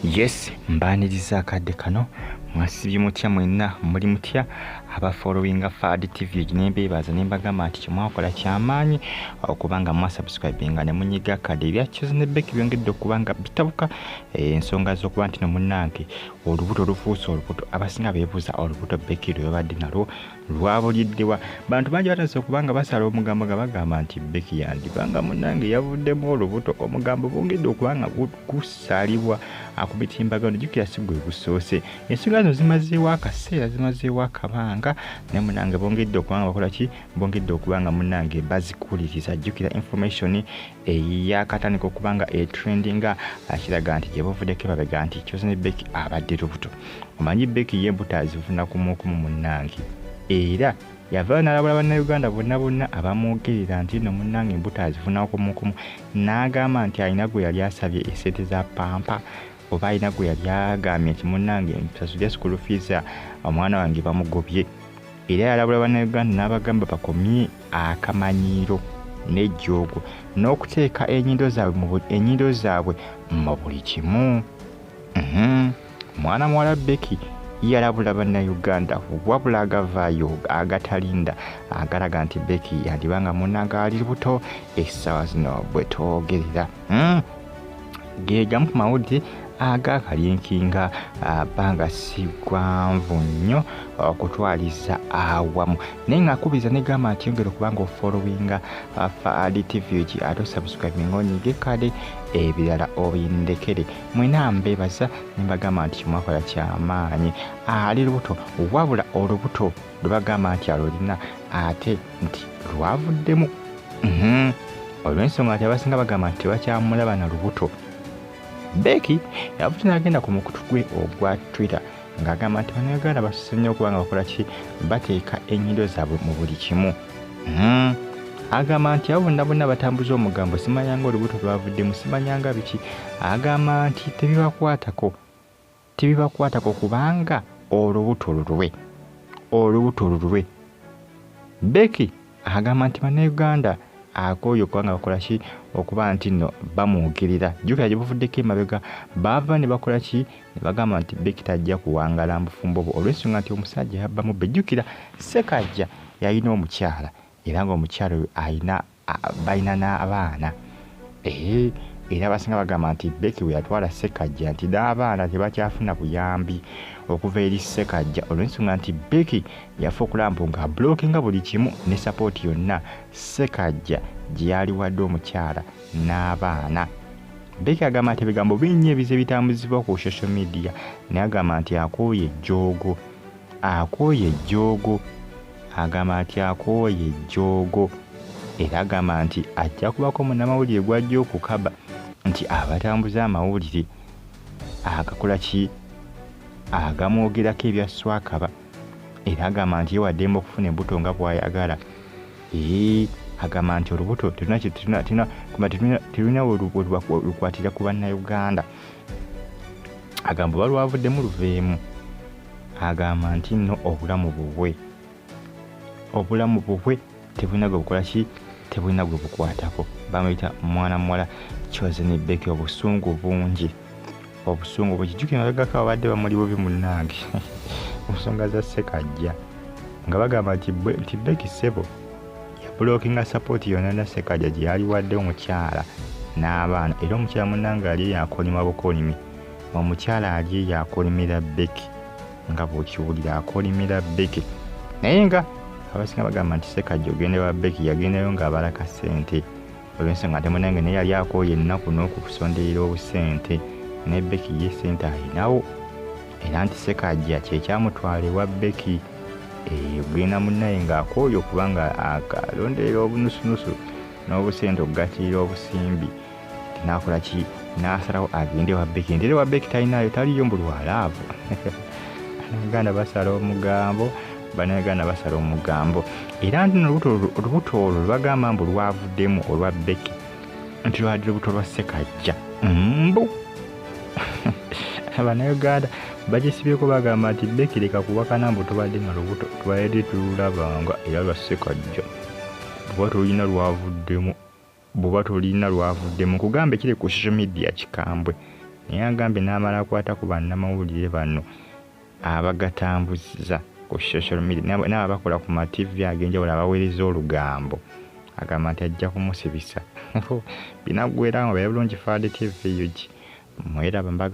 Yes, mbaniriza akadde kano mwasibye mutya mwenna muli mutya aba following Fad TV nembeebaza nembagamba nti kyemwakola kyamaanyi okubanga mwasubscribinga ne munyiga akadde ebyakyuzi ne Becky byongedde okubanga bitabuka ensonga z'okuba nti no munnange olubuto lufuuse olubuto abasinga beebuuza olubuto Becky lwe babadde nalwo lwabuliddewa bantu bangi batandise okubanga basala omugambo nga bagamba nti Becky yandibanga munnange yavuddemu olubuto omugambo bwongedde okubanga gusalibwa akubitimbagano jukira sigwe gusoose ensonga zino zimazeewo akaseera zimazeewo akabanga ne munnange bongedde okubanga bakola ki bongedde okubanga munnange bazikuliriza jukira information eyakatandika okubanga trendinga akiraga nti gyebavuddeko babega nti Kyuzi ne Becky abadde lubuto omanyi Becky y'embuto azifuna kumukumu munnange era yava n'alabula bannayuganda bonna abamwogerera nti no munnange embuto azifuna kumukumu n'agamba nti alina gwe yali asabye esente za pampa oba alina gwe yali agambye nti munnange nsasule school fees omwana wange bamugobye era yalabula bannayuganda n'abagamba bakomye akamanyiiro n'ejjoogo n'okuteeka enyindo zaabwe mu buli kimu mwana muwala Becky yalabula bannayuganda wabula agavaayo agatalinda agalaga nti Becky yandibanga munnange ali lubuto essaawa zino bwe twogerera ge gamu ku mawulire agakalinkinga banga sigwanvu nnyo okutwaliza awamu naye ng'akubiriza negamba nti yongera okubanga ofollowinga Fad TV ate osubscribinga onyige kale ebirala obindekere mwena mbeebaza nembagamba nti kimwakola kyamaanyi ali lubuto wabula olubuto lwe bagamba nti alolina ate nti lwavuddemu olw'ensonga nti abasinga bagamba nti tebakyamulaba na lubuto Becky yavudde n'agenda ku mukutu gwe ogwa Twitter ng'agamba nti bannayuganda basusse nnyo okubanga bakola ki bateeka ennyindo zaabwe mu buli kimu agamba nti abo bonna batambuza omugambo simanyanga olubuto lwavuddemu simanyanga biki agamba nti tebibakwatako kubanga olubuto lulwe Becky agamba nti bannayuganda akooyo kubanga bakola ki okuba nti nno bamwogerera jjukira gye buvuddeko emabega baava ne bakola ki ne bagamba nti Becky tajja kuwangala mbufumbo bwo olw'ensonga nti omusajja yabbamu bejjukira Ssekajja yalina omukyala era ng'omukyala oyo balina n'abaana era abasinga bagamba nti Becky we yatwala Ssekajja nti n'abaana tebakyafuna buyambi okuva eri Ssekajja olw'ensonga nti Becky yafa okulamba nga blockinga buli kimu ne support yonna Ssekajja gye yali wadde omukyala n'abaana Becky agamba nti ebigambo bingi ebize bitambuzibwa ku social media naye agamba nti akooye ejjoogo era agamba nti ajja kubako munnamawulire gw'ajja okukaba nti abatambuza amawulire agakola ki agamwogerako ebyaswakaba era agamba nti yewaddembe okufuna embuto nga bw'ayagala agamba nti olubuto terulina lukwatira ku bannayuganda agamba oba lwavuddemu luveemu agamba nti nno obulamu bubwe tebulina gwe bukola ki tebulina gwe bukwatako bamuyita mwana muwala Kyuzi ne Becky obusungu bungi jjukira mabegako abadde bamuli bubi munnange ensonga za Ssekajja nga bagamba nti Becky ssebo yabulookinga support yonna na Ssekajja gye yali wadde omukyala n'abaana era omukyala munnange ali yakolima bukolimi omukyala ali yakolimira Becky nga bw'okiwulira akolimira Becky naye nga abasinga bagamba nti Ssekajja ogende wa Becky yagendayo ng'abalaka ssente olw'ensonga nti munnange naye yali akooye ennaku n'okusonderera obusente ne Becky ye ssente alinawo era nti Ssekajja kyekyamutwala ewa Becky ogenda munnaye ng'akooye okubanga akalonderera obunusunusu n'obusente okugatirira obusimbi tinaakola ki n'asalawo agende wa Becky ntere wa Becky talinayo taliyo mbulwalaavu Abannayuganda basala omugambo era nti olubuto olwo lwagamba mbu lwavuddemu olwa Becky nti lwadde lubuto lwa Ssekajja Abannayuganda bagisibyeko bagamba nti Becky leka kubakana mbu tubadde na lubuto twali tululabanga era lwa Ssekajja buba tulina lwavuddemu kugambe kiri ku social media kikambwe naye agambye n'amala akwata ku bannamawulire bano abagatambuza ku social media n'abakola ku ma TV ag'enjawulo abaweereza olugambo agamba nti ajja kumusibisa binaggweerawo bya bulungi FAD TV yugi mwera bambaga